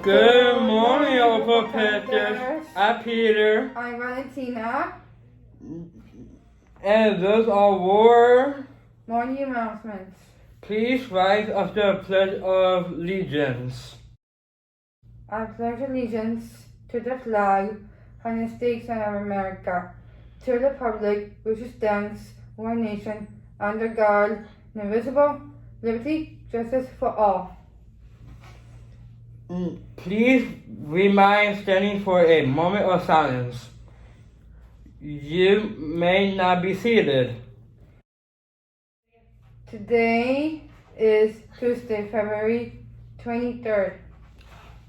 Good morning, OPA Panthers. I'm Peter. I'm Valentina. And those are war. Morning announcements. Please rise after the Pledge of Allegiance. I pledge allegiance to the flag of the States of America, to the republic which stands one nation under God, indivisible, liberty, justice for all. Please remain standing for a moment of silence. You may not be seated. Today is Tuesday, February 23rd.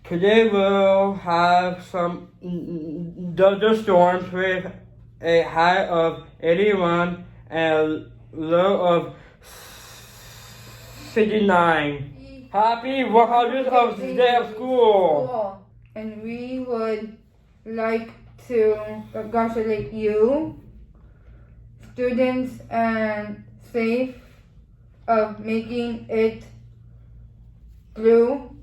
Today we'll have some thunderstorms with a high of 81 and a low of 69. Happy 100th of the day of school. And we would like to congratulate you, students, and safe of making it through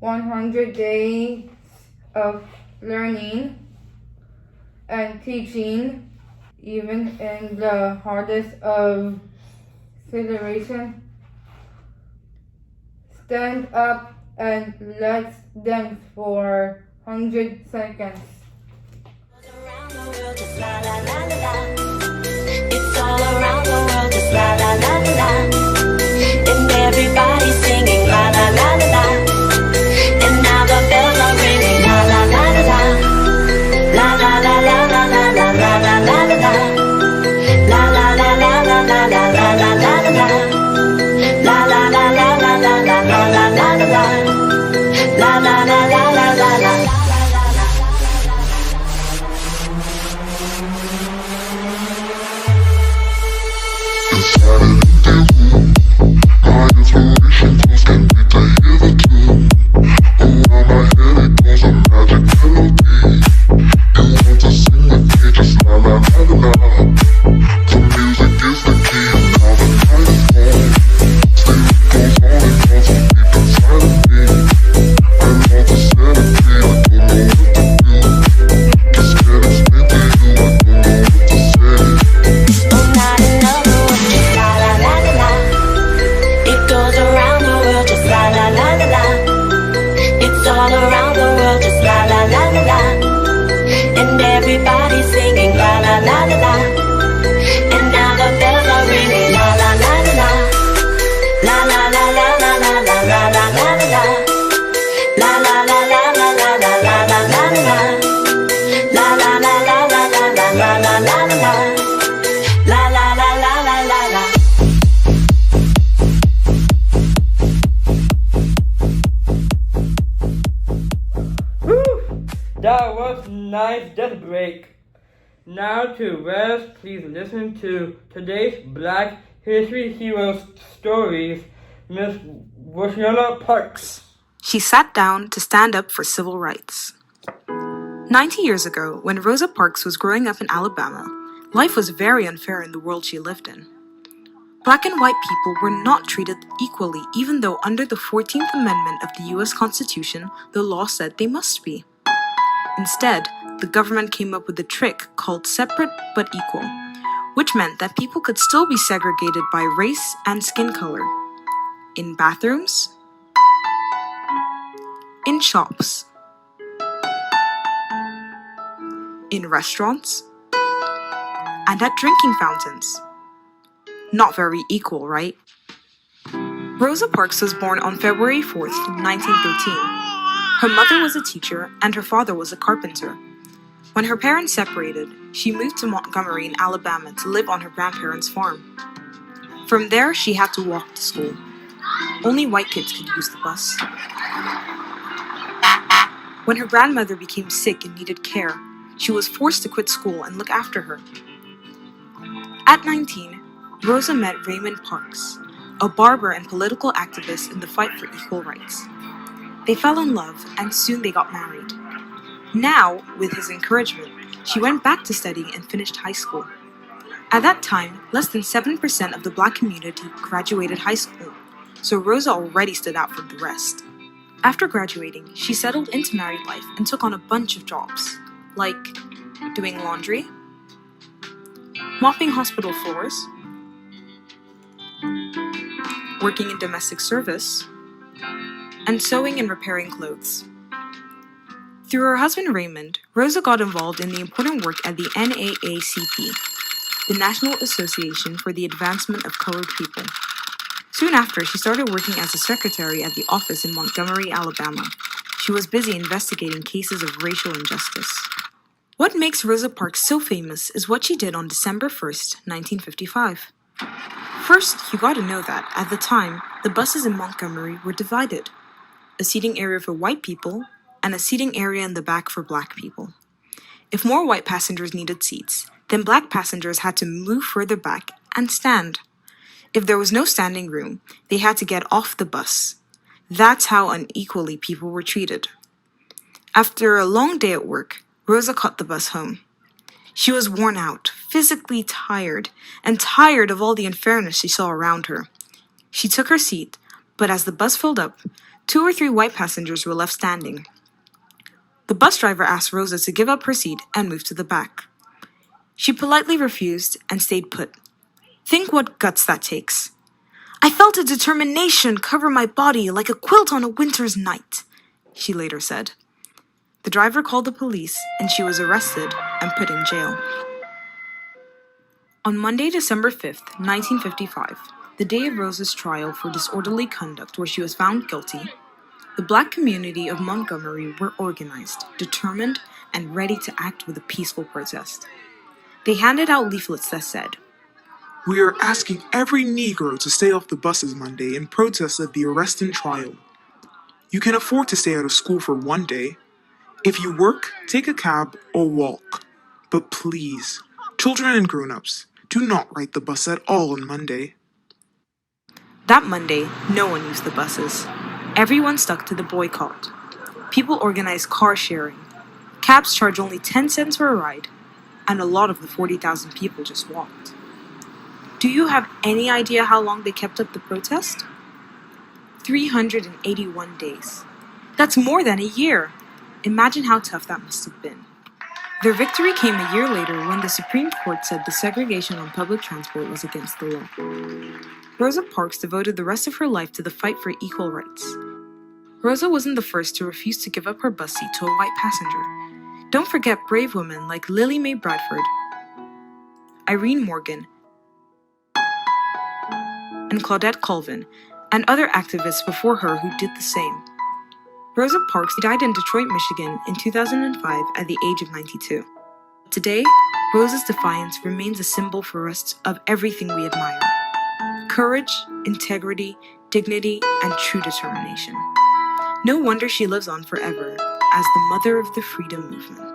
100 days of learning and teaching, even in the hardest of situations. Stand up and let's dance for 100 seconds. Around the world, just la la la la la. It's all around the world, just la la la la la. And everybody's singing la la la la la. And now the bells are ringing la la la la la. La la la la la la la la la la la la. La la la la la la la la la la la. La la la la la la la la la la la. La la la la la la la. All around the world, just la la la la la. And everybody's singing la la la la la. And now the bells are ringing la la la la la. La la la la la la la la la la la. La la la la la la la la la la la. La la la la la la la la la la la. La la la la la la la. That was nice death break. Now to rest, please listen to today's Black History Heroes stories, Miss Rosanna Parks. She sat down to stand up for civil rights. 90 years ago, when Rosa Parks was growing up in Alabama, life was very unfair in the world she lived in. Black and white people were not treated equally, even though under the 14th Amendment of the U.S. Constitution, the law said they must be. Instead, the government came up with a trick called separate but equal, which meant that people could still be segregated by race and skin color. In bathrooms, in shops, in restaurants, and at drinking fountains. Not very equal, right? Rosa Parks was born on February 4th, 1913. Her mother was a teacher and her father was a carpenter. When her parents separated, she moved to Montgomery in Alabama to live on her grandparents' farm. From there, she had to walk to school. Only white kids could use the bus. When her grandmother became sick and needed care, she was forced to quit school and look after her. At 19, Rosa met Raymond Parks, a barber and political activist in the fight for equal rights. They fell in love and soon they got married. Now, with his encouragement, she went back to studying and finished high school. At that time, less than 7% of the Black community graduated high school, so Rosa already stood out from the rest. After graduating, she settled into married life and took on a bunch of jobs, like doing laundry, mopping hospital floors, working in domestic service, and sewing and repairing clothes. Through her husband Raymond, Rosa got involved in the important work at the NAACP, the National Association for the Advancement of Colored People. Soon after, she started working as a secretary at the office in Montgomery, Alabama. She was busy investigating cases of racial injustice. What makes Rosa Parks so famous is what she did on December 1st, 1955. First, you gotta know that, at the time, the buses in Montgomery were divided. A seating area for white people, and a seating area in the back for black people. If more white passengers needed seats, then black passengers had to move further back and stand. If there was no standing room, they had to get off the bus. That's how unequally people were treated. After a long day at work, Rosa caught the bus home. She was worn out, physically tired, and tired of all the unfairness she saw around her. She took her seat, but as the bus filled up, 2 or 3 white passengers were left standing. The bus driver asked Rosa to give up her seat and move to the back. She politely refused and stayed put. Think what guts that takes. I felt a determination cover my body like a quilt on a winter's night, she later said. The driver called the police and she was arrested and put in jail. On Monday, December 5th, 1955, the day of Rosa's trial for disorderly conduct where she was found guilty, the black community of Montgomery were organized, determined, and ready to act with a peaceful protest. They handed out leaflets that said, "We are asking every Negro to stay off the buses Monday in protest of the arrest and trial. You can afford to stay out of school for one day. If you work, take a cab or walk. But please, children and grown-ups, do not ride the bus at all on Monday." That Monday, no one used the buses. Everyone stuck to the boycott. People organized car sharing. Cabs charged only 10 cents for a ride, and a lot of the 40,000 people just walked. Do you have any idea how long they kept up the protest? 381 days. That's more than a year. Imagine how tough that must have been. Their victory came a year later when the Supreme Court said the segregation on public transport was against the law. Rosa Parks devoted the rest of her life to the fight for equal rights. Rosa wasn't the first to refuse to give up her bus seat to a white passenger. Don't forget brave women like Lily Mae Bradford, Irene Morgan, and Claudette Colvin, and other activists before her who did the same. Rosa Parks died in Detroit, Michigan in 2005 at the age of 92. Today, Rosa's defiance remains a symbol for us of everything we admire: courage, integrity, dignity, and true determination. No wonder she lives on forever as the mother of the freedom movement.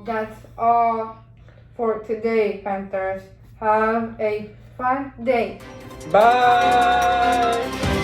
That's all for today, Panthers. Have a fun day. Bye!